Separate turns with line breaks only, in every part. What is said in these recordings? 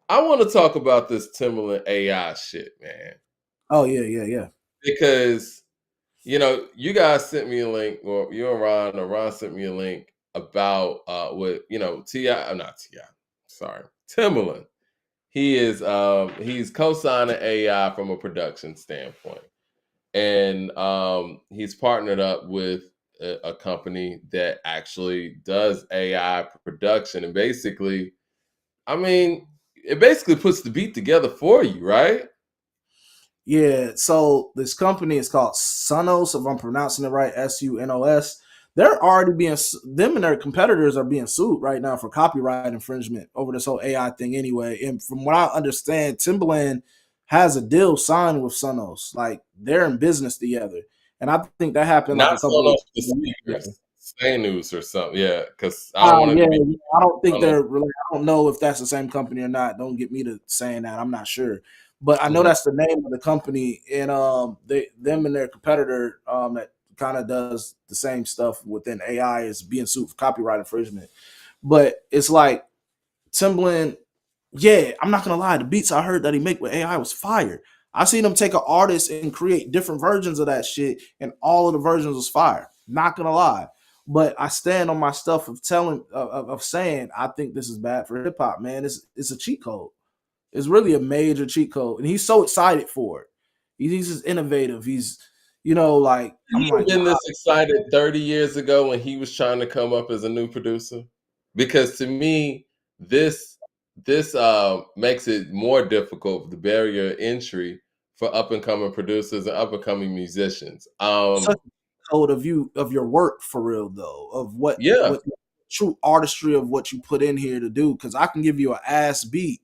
I want to talk about this Timbaland AI shit, man,
Oh yeah.
because you guys sent me a link, or you and Ron, or Ron sent me a link about what Ti, not Ti, sorry, Timbaland. He's co-signing AI from a production standpoint, and he's partnered up with a company that actually does AI production, and basically, I mean, it basically puts the beat together for you, right?
Yeah, so this company is called Sunos, if I'm pronouncing it right, Sunos. They're already being them and their competitors are being sued right now for copyright infringement over this whole AI thing anyway. And from what I understand, Timbaland has a deal signed with Sunos. Like they're in business together. And I think that happened like
Not
a couple
selling
of
off the
weeks ago.
speakers, Stay News or something. Yeah, because I don't want it to be.
Yeah. I don't think
I don't
they're really. I don't know if that's the same company or not. Don't get me to saying that. I'm not sure, but I know
know.
that's the name of the company, and them and their competitor, that kind of does the same stuff within AI is being sued for copyright infringement. But it's like Timbaland, yeah, I'm not gonna lie. The beats I heard that he make with AI was fire. I seen him take an artist and create different versions of that shit, and all of the versions was fire. Not gonna lie, but I stand on my stuff of telling of saying I think this is bad for hip hop, man. It's a cheat code. It's really a major cheat code, and he's so excited for it. He's just innovative. He's like I'm
He
like
been
wow.
this excited 30 years ago when he was trying to come up as a new producer? Because to me, this makes it more difficult, the barrier of entry for up and coming producers and up and coming musicians.
Such a code of you of your work for real though of
Yeah,
what true artistry of what you put in here to do because I can give you an ass beat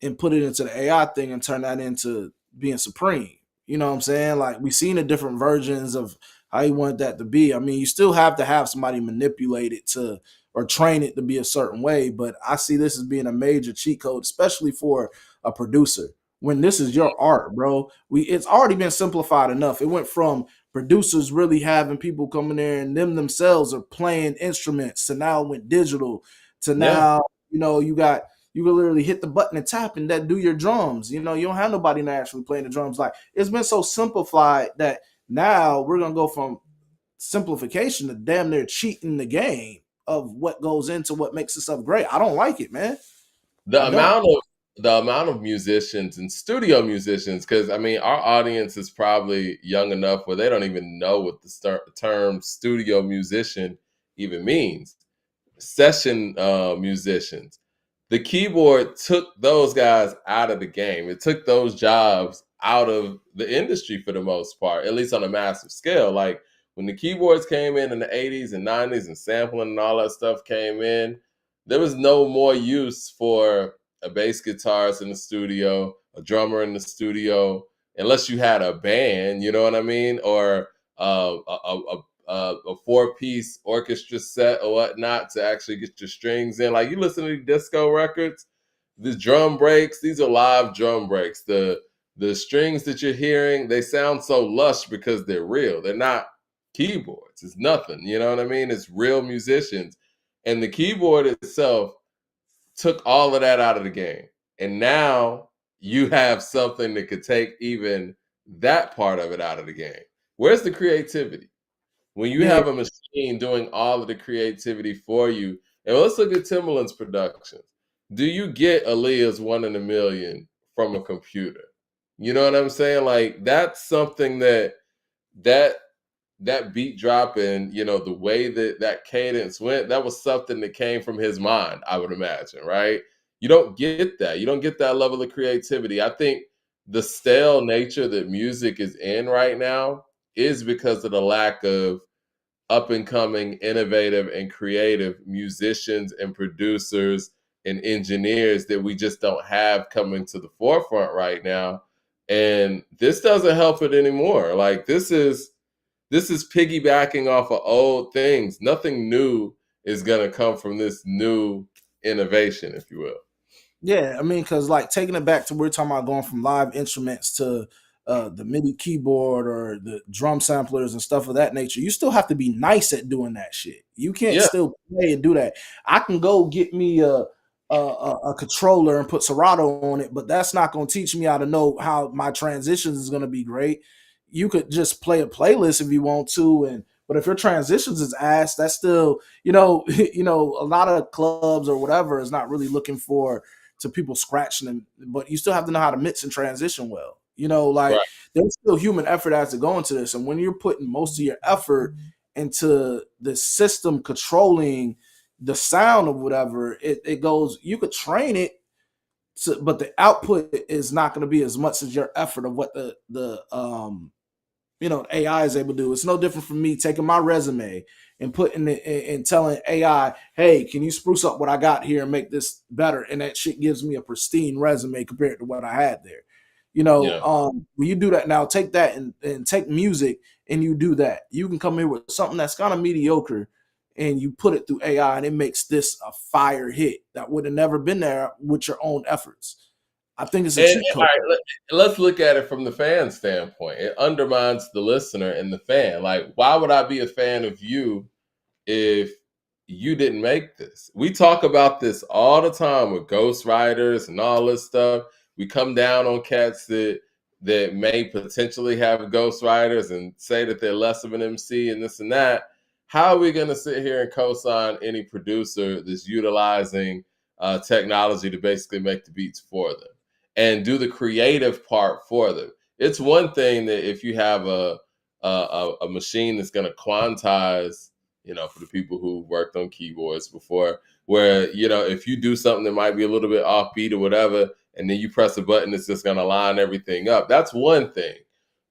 and put it into the AI thing and turn that into being supreme. You know what I'm saying? Like we've seen the different versions of how you want that to be. I mean, you still have to have somebody manipulate it to or train it to be a certain way, but I see this as being a major cheat code, especially for a producer. When this is your art, bro, it's already been simplified enough. It went from producers really having people coming there and them themselves are playing instruments to now it went digital to
yeah.
now, you can literally hit the button and tap and that do your drums. You don't have nobody naturally playing the drums. Like it's been so simplified that now we're gonna go from simplification to damn near cheating the game of what goes into what makes this stuff great. I don't like it, man. I
The
don't.
amount of the amount of musicians and studio musicians, because I mean, our audience is probably young enough where they don't even know what the term studio musician even means. Session musicians. The keyboard took those guys out of the game. It took those jobs out of the industry for the most part, at least on a massive scale. Like when the keyboards came in the 80s and 90s and sampling and all that stuff came in, there was no more use for a bass guitarist in the studio, a drummer in the studio, unless you had a band, you know what I mean? Or a four-piece orchestra set or whatnot to actually get your strings in. Like you listen to disco records, the drum breaks, these are live drum breaks. The strings that you're hearing, they sound so lush because they're real. They're not keyboards. It's nothing. You know what I mean? It's real musicians. And the keyboard itself took all of that out of the game. And now you have something that could take even that part of it out of the game. Where's the creativity? When you
Yeah,
have a machine doing all of the creativity for you, and let's look at Timbaland's productions. Do you get Aaliyah's 1 in a Million from a computer? You know what I'm saying? Like that's something that that beat drop and the way that that cadence went, that was something that came from his mind, I would imagine, right? You don't get that. You don't get that level of creativity. I think the stale nature that music is in right now is because of the lack of up and coming, innovative, and creative musicians and producers and engineers that we just don't have coming to the forefront right now. And this doesn't help it anymore. Like this is piggybacking off of old things. Nothing new is gonna come from this new innovation, if you will.
yeah. I mean, because like taking it back to we're talking about going from live instruments to the MIDI keyboard or the drum samplers and stuff of that nature. You still have to be nice at doing that shit. You can't
Yeah,
still play and do that. I can go get me a controller and put Serato on it, but that's not going to teach me how to know how my transitions is going to be great. You could just play a playlist if you want to, and but if your transitions is ass, that's still you know a lot of clubs or whatever is not really looking for to people scratching them, but you still have to know how to mix and transition well. Like
Right.
there's still human effort has to go into this, and when you're putting most of your effort into the system controlling the sound of whatever it goes, you could train it but the output is not going to be as much as your effort of what the AI is able to do. It's no different from me taking my resume and putting it and telling AI, hey, can you spruce up what I got here and make this better? And that shit gives me a pristine resume compared to what I had there.
Yeah.
When you do that now, take that and take music and you do that. You can come here with something that's kind of mediocre and you put it through AI and it makes this a fire hit that would have never been there with your own efforts. I think it's a
And
cheat
all
code.
right, let's look at it from the fan standpoint. It undermines the listener and the fan. Like, why would I be a fan of you if you didn't make this? We talk about this all the time with ghostwriters and all this stuff. We come down on cats that may potentially have ghostwriters and say that they're less of an MC and this and that. How are we going to sit here and co-sign any producer that's utilizing technology to basically make the beats for them and do the creative part for them? It's one thing that if you have a machine that's going to quantize, for the people who worked on keyboards before, where, if you do something that might be a little bit offbeat or whatever, and then you press a button, it's just going to line everything up. That's one thing.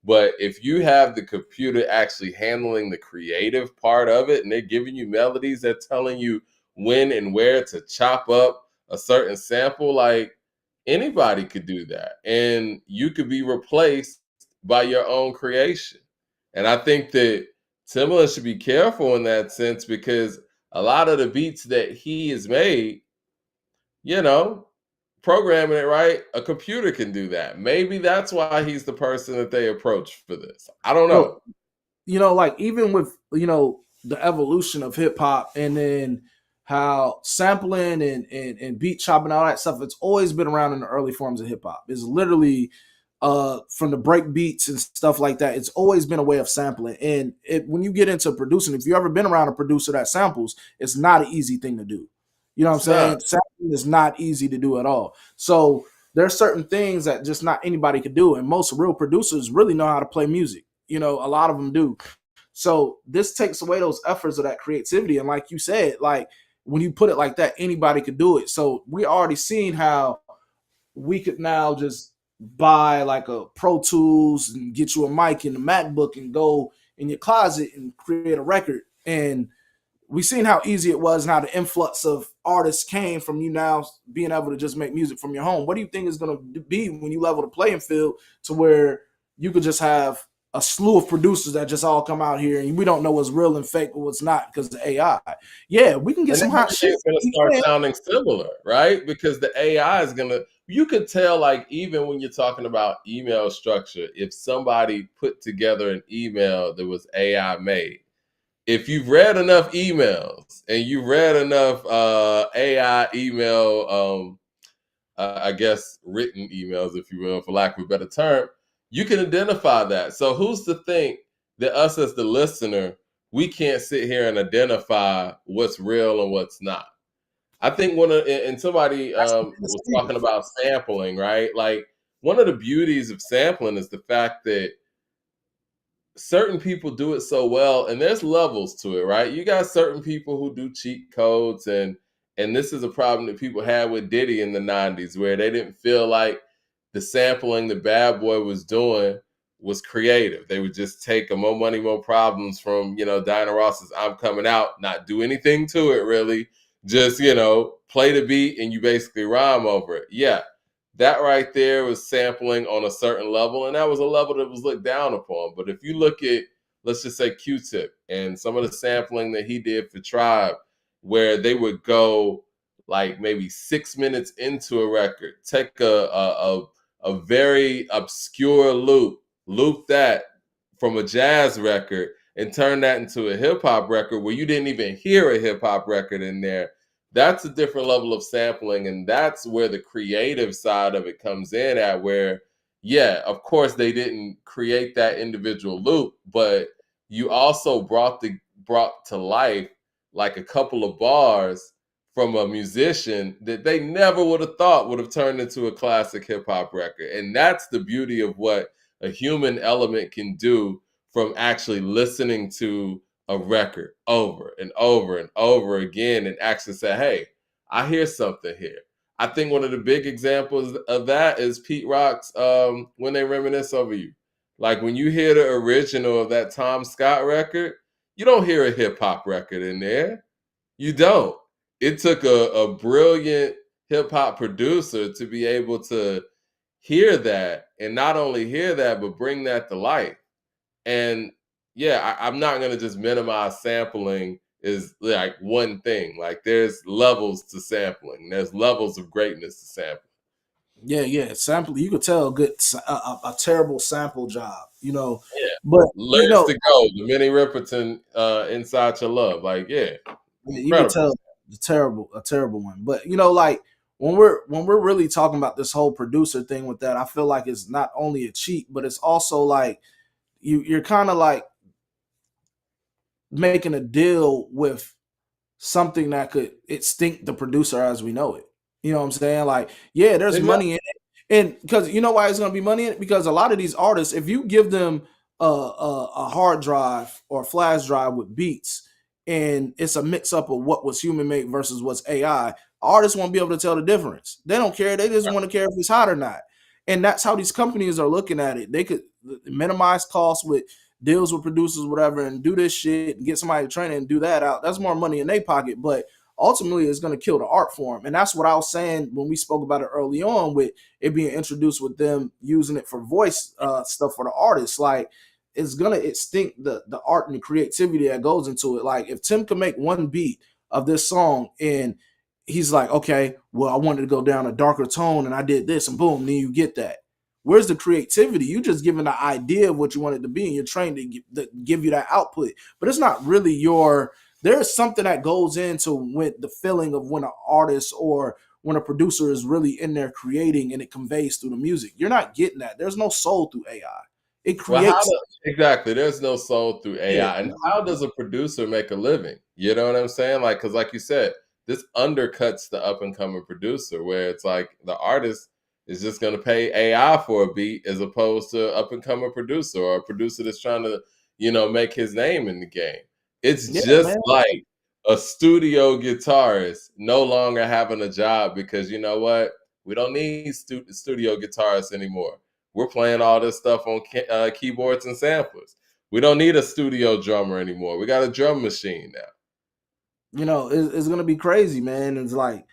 But if you have the computer actually handling the creative part of it, and they're giving you melodies, they're telling you when and where to chop up a certain sample, like anybody could do that. And you could be replaced by your own creation. And I think that Timbaland should be careful in that sense because a lot of the beats that he has made, you know, programming it right, a computer can do that. Maybe that's why he's the person that they approach for this. I don't know.
Well, like even with the evolution of hip hop and then how sampling and beat chopping all that stuff, it's always been around in the early forms of hip hop. It's literally from the break beats and stuff like that. It's always been a way of sampling. And when you get into producing, if you ever been around a producer that samples, it's not an easy thing to do. You know what I'm
It's not.
saying? Sampling is not easy to do at all. So there's certain things that just not anybody could do, and most real producers really know how to play music. A lot of them do. So this takes away those efforts of that creativity. And like you said, like when you put it like that, anybody could do it. So we already seen how we could now just buy like a Pro Tools and get you a mic and a MacBook and go in your closet and create a record. And we seen how easy it was and how the influx of artists came from you now being able to just make music from your home. What do you think is going to be when you level the playing field to where you could just have a slew of producers that just all come out here and we don't know what's real and fake or what's not because of AI? Yeah, we can get
And
some hot shit.
everything's going to start sounding similar, right? Because the AI is going to, you could tell, like, even when you're talking about email structure, if somebody put together an email that was AI made, if you've read enough emails and you've read enough AI email, I guess written emails, if you will, for lack of a better term, you can identify that. So who's to think that us as the listener, we can't sit here and identify what's real and what's not? I think and somebody was talking about sampling, right? Like one of the beauties of sampling is the fact that certain people do it so well, and there's levels to it, right? You got certain people who do cheat codes, and this is a problem that people had with Diddy in the 90s, where they didn't feel like the sampling the Bad Boy was doing was creative. They would just take a More Money More Problems from, Diana Ross's I'm Coming Out, not do anything to it really, just, play the beat and you basically rhyme over it. Yeah, that right there was sampling on a certain level, and that was a level that was looked down upon. But if you look at, let's just say, Q-Tip and some of the sampling that he did for Tribe, where they would go like maybe 6 minutes into a record, take a very obscure loop that from a jazz record and turn that into a hip hop record where you didn't even hear a hip hop record in there, that's a different level of sampling, and that's where the creative side of it comes in at, where yeah, of course they didn't create that individual loop, but you also brought to life like a couple of bars from a musician that they never would have thought would have turned into a classic hip hop record. And that's the beauty of what a human element can do from actually listening to a record over and over and over again and actually say, hey, I hear something here. I think one of the big examples of that is Pete Rock's When They Reminisce Over You. Like when you hear the original of that Tom Scott record, you don't hear a hip hop record in there. You don't. It took a brilliant hip hop producer to be able to hear that, and not only hear that, but bring that to life. And yeah, I'm not gonna just minimize sampling is like one thing. Like there's levels to sampling. There's levels of greatness to sampling.
Yeah, yeah. Sample. You could tell a terrible sample job.
Yeah.
But
Lyrics to go, the Minnie Riperton Inside Your Love. Like, yeah,
you could
incredible.
tell a terrible one. But like when we're really talking about this whole producer thing with that, I feel like it's not only a cheat, but it's also like you're kind of like making a deal with something that could extinct the producer as we know it. You know what I'm saying? Like, yeah, there's
Exactly.
money in it, and because you know why it's going to be money in it, because a lot of these artists, if you give them a hard drive or a flash drive with beats, and it's a mix up of what was human made versus what's AI, artists won't be able to tell the difference. They don't care. They just want to care if it's hot or not. And that's how these companies are looking at it. They could minimize costs with deals with producers, whatever, and do this shit and get somebody to train it and do that out. That's more money in their pocket, but ultimately it's going to kill the art form. And that's what I was saying when we spoke about it early on, with it being introduced with them using it for voice stuff for the artists. Like, it's gonna extinct the art and the creativity that goes into it. Like, if Tim could make one beat of this song and he's like, okay, well, I wanted to go down a darker tone and I did this, and boom, then you get that. Where's the creativity? You just given the idea of what you want it to be, and you're trained to give you that output. But it's not really your. There's something that goes into when the feeling of when an artist or when a producer is really in there creating, and it conveys through the music. You're not getting that. There's no soul through AI. It
Well, how
creates.
exactly? There's no soul through
Yeah,
AI, and how does a producer make a living? You know what I'm saying? Like, because like you said, this undercuts the up and coming producer, where it's like the artist is just going to pay AI for a beat as opposed to up and coming producer or a producer that's trying to, make his name in the game. It's
yeah,
just
man.
like a studio guitarist no longer having a job because you know what? We don't need studio guitarists anymore. We're playing all this stuff on keyboards and samplers. We don't need a studio drummer anymore. We got a drum machine now.
It's gonna be crazy, man. It's like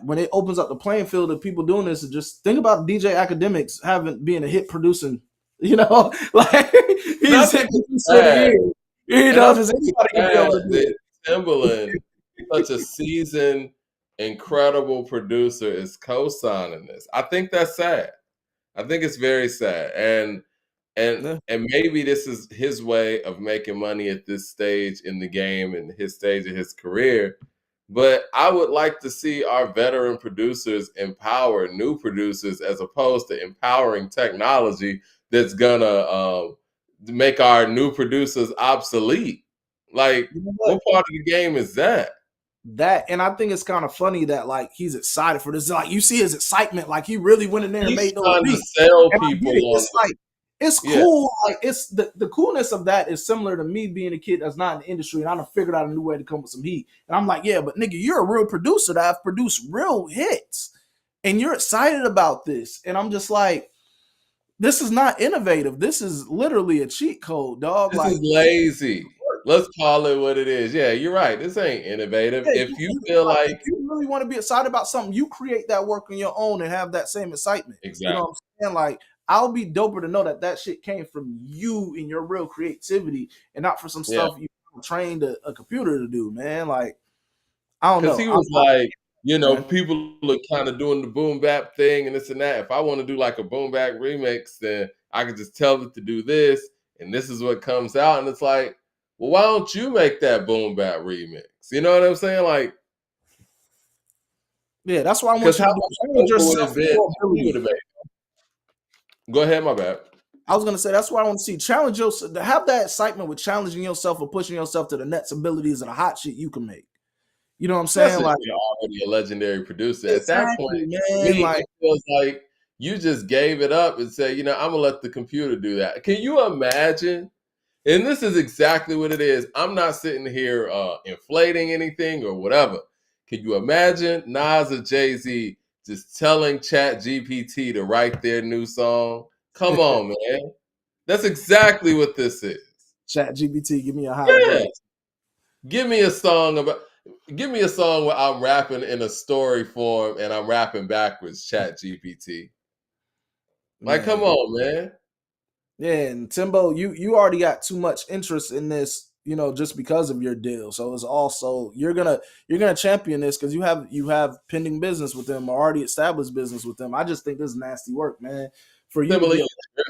when it opens up the playing field of people doing this, and just think about DJ Academics having being a hit producing, like
And I
he's
think
hit
it's
producer of the
sad.
year.
And I
Just
think it's
anybody can be
sad
able to do
that Timbaland, such a seasoned, incredible producer, is co-signing this. I think that's sad. I think it's very sad. And and
it.
and maybe this is his way of making money at this stage in the game and his stage of his career. But I would like to see our veteran producers empower new producers as opposed to empowering technology that's gonna make our new producers obsolete. Like,
You know what?
what part of the game is that?
That, and I think it's kind of funny that like he's excited for this. Like, you see his excitement, like he really went in there and
He's
made those
trying to
beats.
sell
And I
people
get it.
on
It's like it's
yeah,
cool. Like, it's the coolness of that is similar to me being a kid that's not in the industry, and I done figured out a new way to come with some heat. And I'm like, yeah, but nigga, you're a real producer that have produced real hits, and you're excited about this. And I'm just like, this is not innovative. This is literally a cheat code, dog.
this is
Like,
lazy. Let's call it what it is. Yeah, you're right. This ain't innovative.
yeah,
If you feel
like,
like
if you really want to be excited about something, you create that work on your own and have that same excitement. You know
exactly.
what I'm saying? Like, I'll be doper to know that that shit came from you and your real creativity, and not for some
Yeah.
stuff you trained a computer to do, man. Like, I don't
Because
know.
he was like,
Man.
people are kind of doing the boom bap thing and this and that. If I want to do like a boom bap remix, then I can just tell it to do this, and this is what comes out. And it's like, well, why don't you make that boom bap remix? You know what I'm saying? Like,
Yeah, that's what I
Because
want you
how
to do.
much
Challenge
doper would
yourself
it
with
be
your
if you would
ability.
have made? Go ahead, my bad.
I was gonna say that's what I want to see. Challenge yourself to have that excitement with challenging yourself or pushing yourself to the next abilities of the hot shit you can make. You know what I'm saying?
Especially if
Like
you're already a legendary producer. At that point,
exactly,
to
man.
me,
Like
it feels like you just gave it up and said, I'm gonna let the computer do that. Can you imagine? And this is exactly what it is. I'm not sitting here inflating anything or whatever. Can you imagine Nas or Jay-Z just telling Chat GPT to write their new song? Come on, man. That's exactly what this is.
Chat GPT, give me a higher
Yeah.
verse.
Give me a song about Give me a song where I'm rapping in a story form and I'm rapping backwards, Chat GPT. Like, come
Man.
on, man.
Yeah, and Timbo, you already got too much interest in this, just because of your deal. So it's also you're gonna champion this because you have pending business with them or already established business with them. I just think this is nasty work, man. For you to be
Similarly,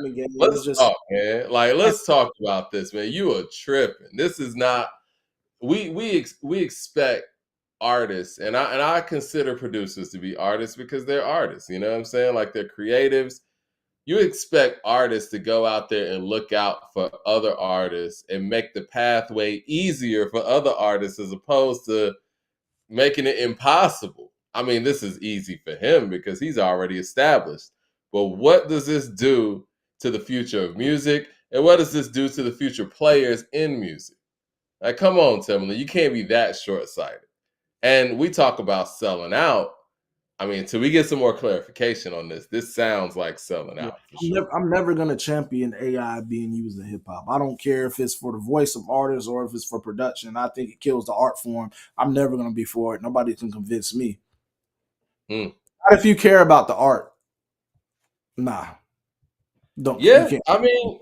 a game is
let's
just
talk, man. Like, let's talk about this, man. You are tripping. This is not we expect artists, and I consider producers to be artists because they're artists. You know what I'm saying? Like they're creatives. You expect artists to go out there and look out for other artists and make the pathway easier for other artists as opposed to making it impossible. I mean, this is easy for him because he's already established. But what does this do to the future of music? And what does this do to the future players in music? Like, come on, Timberland, you can't be that short sighted. And we talk about selling out. I mean, until we get some more clarification on this sounds like selling
yeah.
out for
I'm
sure.
never gonna champion AI being used in hip hop. I don't care if it's for the voice of artists or if it's for production. I think it kills the art form. I'm never gonna be for it. Nobody can convince me.
Mm.
Not if you care about the art. Nah, don't you
Yeah,
can't.
I mean,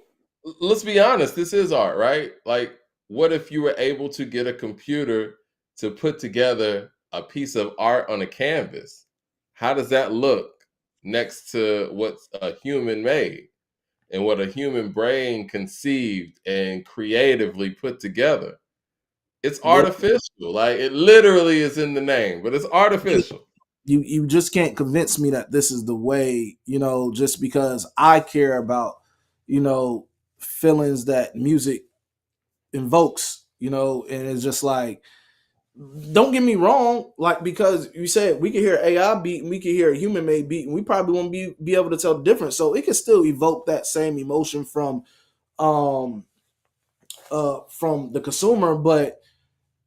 let's be honest. This is art, right? Like, what if you were able to get a computer to put together a piece of art on a canvas? How does that look next to what a human made and what a human brain conceived and creatively put together? It's
Yeah,
artificial. Like, it literally is in the name, but it's artificial.
you just can't convince me that this is the way, just because I care about, you know, feelings that music invokes, and it's just like, don't get me wrong, like because you said we could hear AI beat and we could hear a human made beat and we probably won't be able to tell the difference. So it can still evoke that same emotion um from the consumer, but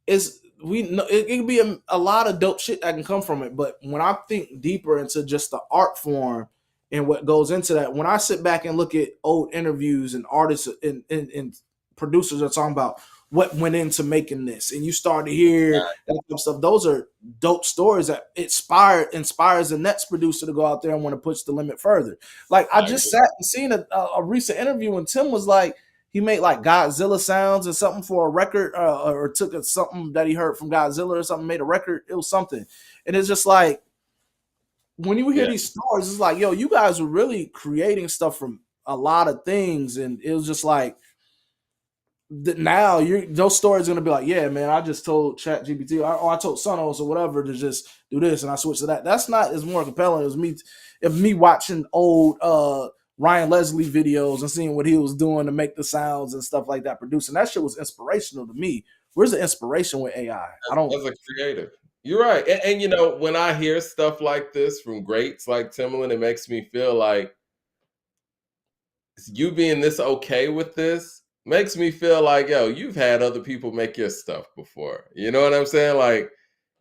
it's we know it can be a lot of dope shit that can come from it. But when I think deeper into just the art form and what goes into that, when I sit back and look at old interviews and artists and producers are talking about what went into making this, and you start to hear that type of stuff, those are dope stories that inspires the next producer to go out there and want to push the limit further. Like I
I
just
agree.
sat and seen a recent interview and Tim was like, he made like Godzilla sounds or something for a record, or took something that he heard from Godzilla or something, made a record. It was something, and it's just like when you hear
Yeah,
these stories, it's like, yo, you guys were really creating stuff from a lot of things, and it was just like now you're those stories gonna be like, yeah, man, I just told Chat GPT or I told Sonos or whatever to just do this, and I switched to that. That's not as more compelling as me watching old Ryan Leslie videos and seeing what he was doing to make the sounds and stuff like that, producing that shit was inspirational to me. Where's the inspiration with AI? I don't.
as a creative. You're right. And when I hear stuff like this from greats like Timbaland, it makes me feel like you being this okay with this makes me feel like, yo, you've had other people make your stuff before. You know what I'm saying? Like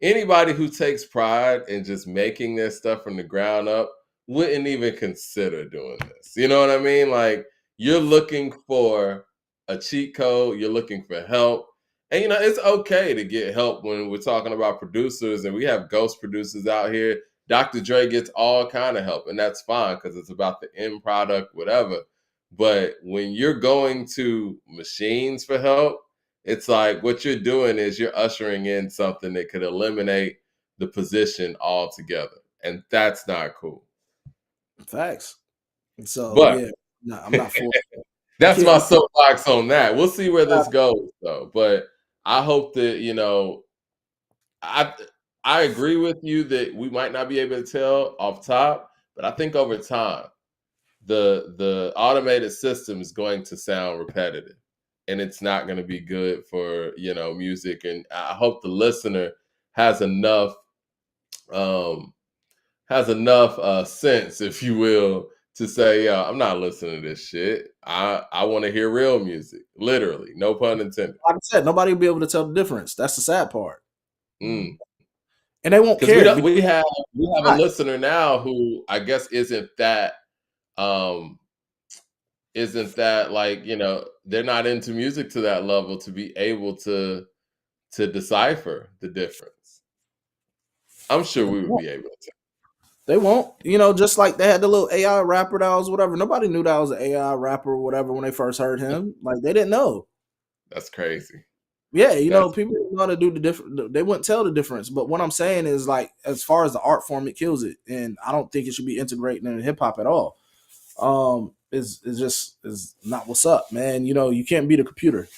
anybody who takes pride in just making their stuff from the ground up wouldn't even consider doing this. You know what I mean? Like you're looking for a cheat code, you're looking for help. And it's okay to get help when we're talking about producers and we have ghost producers out here. Dr. Dre gets all kind of help, and that's fine because it's about the end product, whatever. But when you're going to machines for help, it's like what you're doing is you're ushering in something that could eliminate the position altogether. And that's not cool.
Facts. So
But
yeah, no, I'm not for. You
that's
can't.
my soapbox on that. We'll see where this goes though. But I hope that, I I agree with you that we might not be able to tell off top, but I think over time, the automated system is going to sound repetitive, and it's not going to be good for music. And I hope the listener has enough um, sense, if you will, to say, yeah, I'm not listening to this shit. I want to hear real music, literally, no pun intended.
Like I said, nobody will be able to tell the difference. That's the sad part,
Mm.
and they won't
Because we
care
don't,
because
we have a
not.
listener now who I guess um isn't that like they're not into music to that level to be able to decipher the difference. I'm sure we would be able to.
They won't. Just like they had the little AI rapper that was whatever. Nobody knew that was an AI rapper or whatever when they first heard him. Like they didn't know.
That's crazy.
Yeah,
That's
people want to do the different. They wouldn't tell the difference. But what I'm saying is, like, as far as the art form, it kills it, and I don't think it should be integrated in hip hop at all. Is just is not what's up, man. You can't beat a computer.